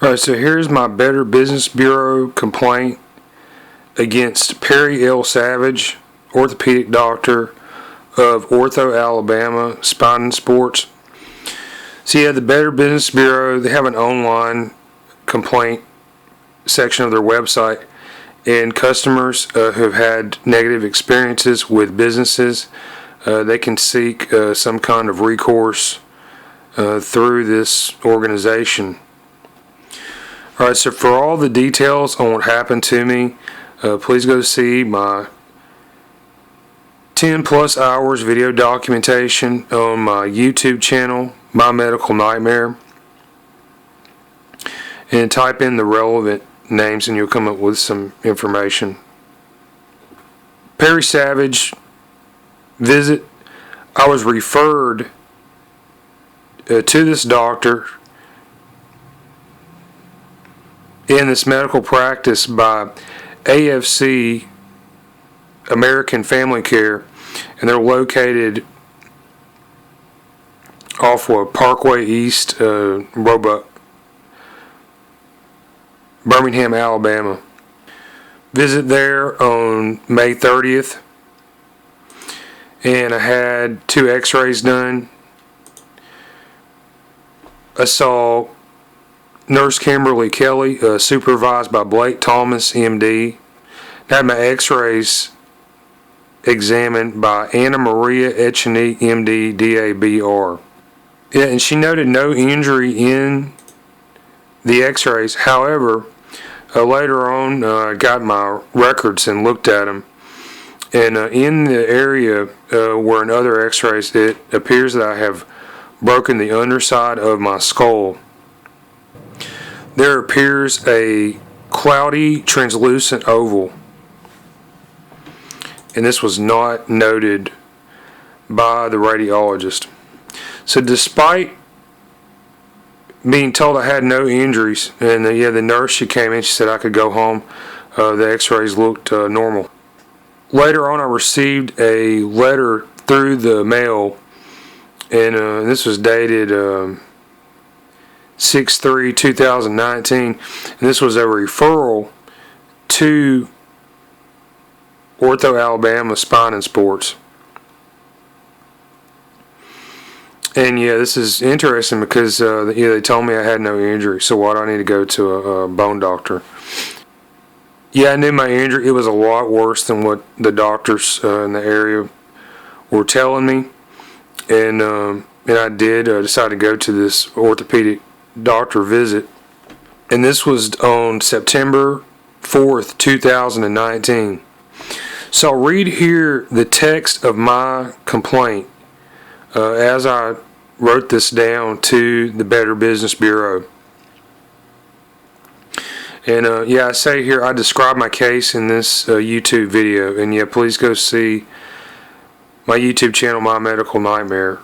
Alright, so here's my Better Business Bureau complaint against Perry L. Savage, orthopedic doctor of OrthoAlabama Spine Sports. So yeah, the Better Business Bureau, they have an online complaint section of their website, and customers who have had negative experiences with businesses, they can seek some kind of recourse through this organization. Alright, so for all the details on what happened to me, please go see my 10 plus hours video documentation on my YouTube channel, My Medical Nightmare, and type in the relevant names and you'll come up with some information. Perry Savage visit. I was referred to this doctor in this medical practice by AFC, American Family Care, and they're located off of Parkway East, Roebuck, Birmingham, Alabama. Visit there on May 30th, and I had 2 x-rays done. I saw Nurse Kimberly Kelly, supervised by Blake Thomas, MD. I had my x-rays examined by Anna Maria Echenique, MD, DABR. Yeah, and she noted no injury in the x-rays. However, later on, I got my records and looked at them. And in the area where in other x-rays, it appears that I have broken the underside of my skull. There appears a cloudy, translucent oval. And this was not noted by the radiologist. So despite being told I had no injuries, and the nurse, she came in, she said I could go home, the x-rays looked normal. Later on, I received a letter through the mail, and this was dated 6/3/2019, and this was a referral to OrthoAlabama Spine Sports. And yeah, this is interesting because they told me I had no injury, so why do I need to go to a bone doctor? Yeah, I knew my injury. It was a lot worse than what the doctors in the area were telling me, and I did decide to go to this orthopedic doctor visit, and this was on September 4th, 2019. So I'll read here the text of my complaint as I wrote this down to the Better Business Bureau. And I say here, I describe my case in this YouTube video, and yeah, please go see my YouTube channel, My Medical Nightmare.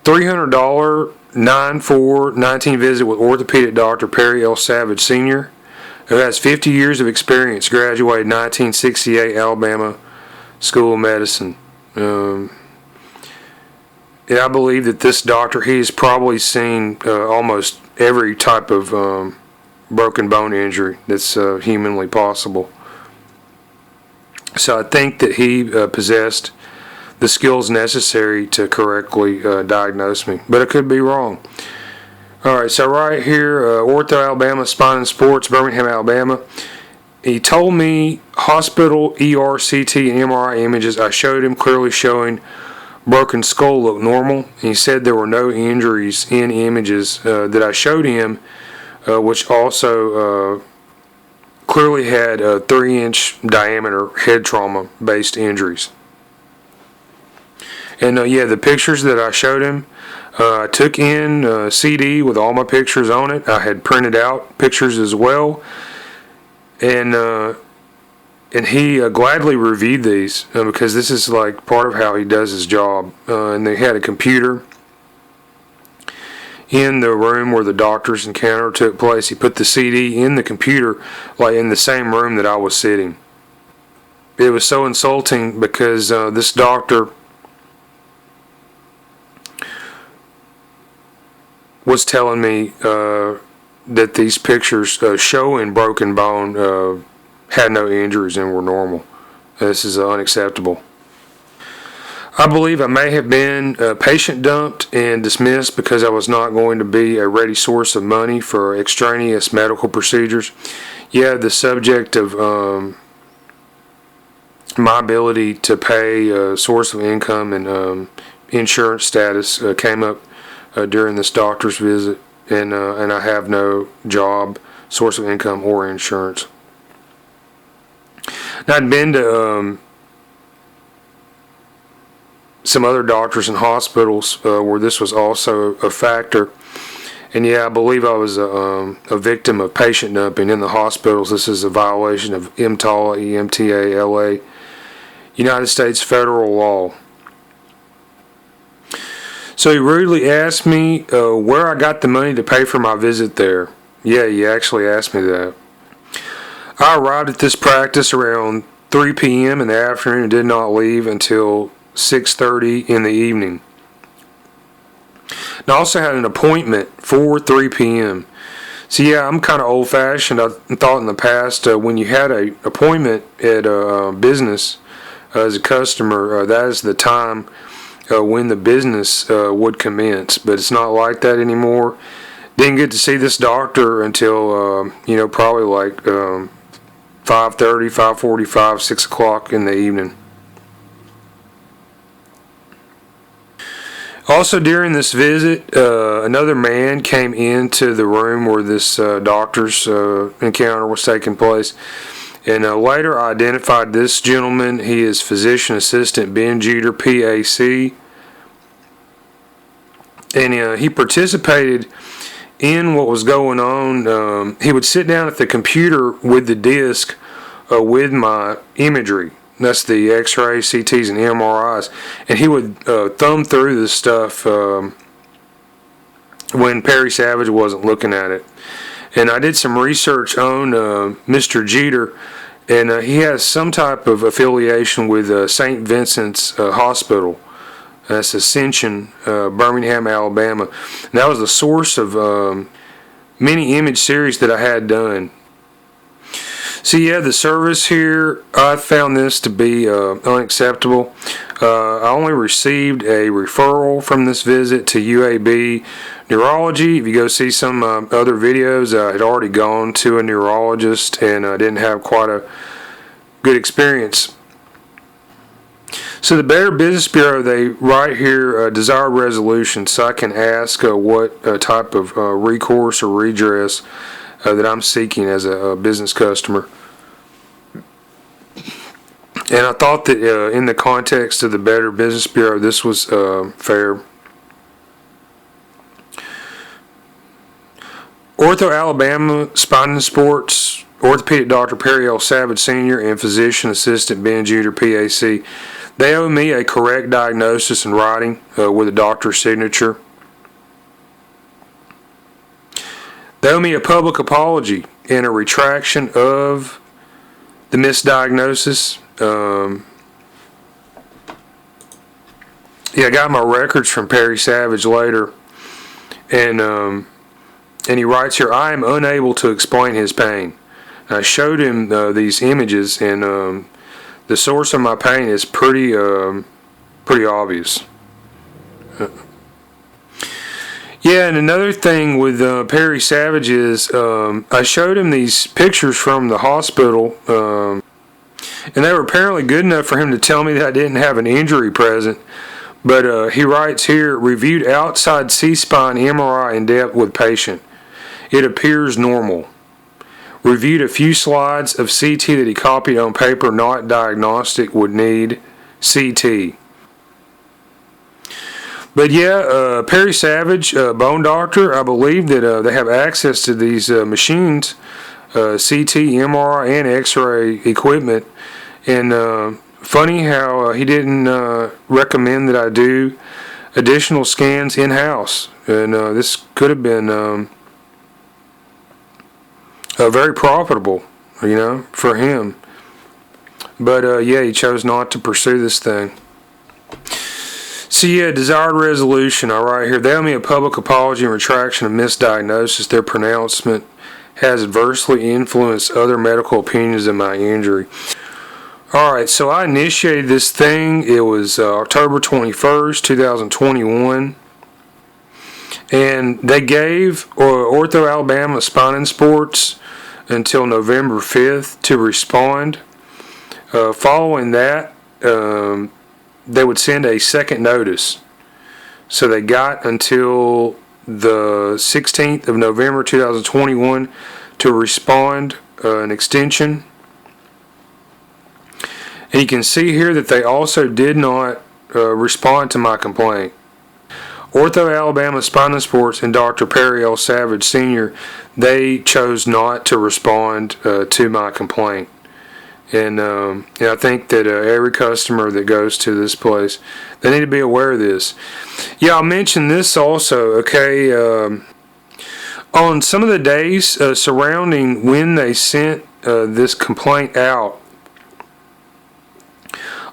$300 9/4/19 visit with orthopedic Dr. Perry L. Savage Sr., who has 50 years of experience, graduated 1968 Alabama School of Medicine. And I believe that this doctor, he's probably seen almost every type of broken bone injury that's humanly possible. So I think that he possessed the skills necessary to correctly diagnose me, but I could be wrong. Alright, so right here, OrthoAlabama Spine Sports, Birmingham, Alabama. He told me hospital ER, CT, and MRI images I showed him clearly showing broken skull looked normal. And he said there were no injuries in images that I showed him, which also clearly had 3-inch diameter head trauma based injuries. And the pictures that I showed him, I took in a CD with all my pictures on it. I had printed out pictures as well, and he gladly reviewed these because this is like part of how he does his job. And they had a computer in the room where the doctor's encounter took place. He put the CD in the computer, like in the same room that I was sitting. It was so insulting because this doctor was telling me that these pictures showing broken bone had no injuries and were normal. This is unacceptable. I believe I may have been patient dumped and dismissed because I was not going to be a ready source of money for extraneous medical procedures. Yeah, the subject of my ability to pay, source of income, and insurance status came up during this doctor's visit, and I have no job, source of income, or insurance. Now, I'd been to some other doctors and hospitals where this was also a factor. And yeah, I believe I was a victim of patient dumping in the hospitals. This is a violation of EMTALA, EMTA, LA, United States federal law. So he rudely asked me where I got the money to pay for my visit there. Yeah, he actually asked me that. I arrived at this practice around 3 p.m. in the afternoon and did not leave until 6:30 in the evening. And I also had an appointment for 3 p.m. So yeah, I'm kind of old-fashioned. I thought in the past when you had an appointment at a business as a customer, that is the time when the business would commence. But it's not like that anymore. Didn't get to see this doctor until probably like 5:30, 5:45, 6 o'clock in the evening. Also, during this visit, another man came into the room where this doctor's encounter was taking place. And later I identified this gentleman. He is physician assistant Ben Jeter, PAC. And he participated in what was going on. He would sit down at the computer with the disc with my imagery. That's the X-rays, CTs, and MRIs. And he would thumb through this stuff when Perry Savage wasn't looking at it. And I did some research on Mr. Jeter, and he has some type of affiliation with St. Vincent's Hospital. That's Ascension, Birmingham, Alabama. And that was the source of many image series that I had done. So yeah, the service here, I found this to be unacceptable. I only received a referral from this visit to UAB Neurology. If you go see some other videos, I had already gone to a neurologist and I didn't have quite a good experience. So the Better Business Bureau, they write here desired resolution, so I can ask what type of recourse or redress that I'm seeking as a business customer. And I thought that in the context of the Better Business Bureau, this was fair. OrthoAlabama Spine Sports, Orthopedic Dr. Perry L. Savage Sr. and Physician Assistant Ben Jeter, PAC. They owe me a correct diagnosis in writing with a doctor's signature. They owe me a public apology and a retraction of the misdiagnosis. I got my records from Perry Savage later, and he writes here, I am unable to explain his pain. And I showed him these images, and the source of my pain is pretty obvious. Yeah, and another thing with Perry Savage is I showed him these pictures from the hospital, and they were apparently good enough for him to tell me that I didn't have an injury present. But he writes here, reviewed outside C-spine MRI in depth with patient. It appears normal. Reviewed a few slides of CT that he copied on paper, not diagnostic, would need CT. But yeah, Perry Savage, bone doctor, I believe that they have access to these machines, CT, MRI, and X-ray equipment. And funny how he didn't recommend that I do additional scans in-house. And this could have been very profitable, for him. But yeah, he chose not to pursue this thing. So yeah, desired resolution. All right, here they owe me a public apology and retraction of misdiagnosis. Their pronouncement has adversely influenced other medical opinions of my injury. All right, so I initiated this thing. It was October 21st, 2021. And they gave OrthoAlabama Spine Sports until November 5th to respond. Following that, they would send a second notice. So they got until the 16th of November 2021 to respond, an extension. And you can see here that they also did not respond to my complaint. OrthoAlabama Spine Sports and Dr. Perry L. Savage Sr., they chose not to respond to my complaint. And I think that every customer that goes to this place, they need to be aware of this. Yeah, I'll mention this also, okay? On some of the days surrounding when they sent this complaint out,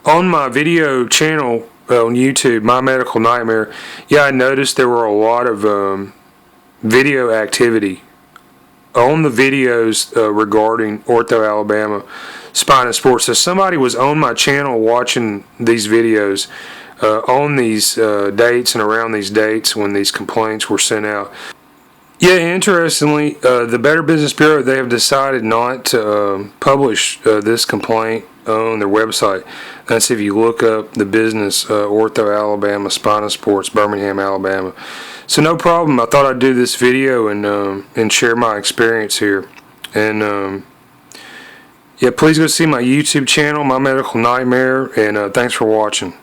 on my video channel on YouTube, My Medical Nightmare, yeah, I noticed there were a lot of video activity on the videos regarding OrthoAlabama Spine Sports. So somebody was on my channel watching these videos on these dates and around these dates when these complaints were sent out. Yeah, interestingly, the Better Business Bureau, they have decided not to publish this complaint on their website. That's if you look up the business OrthoAlabama Spine Sports, Birmingham, Alabama. So no problem. I thought I'd do this video and share my experience here. And yeah, please go see my YouTube channel, My Medical Nightmare, and thanks for watching.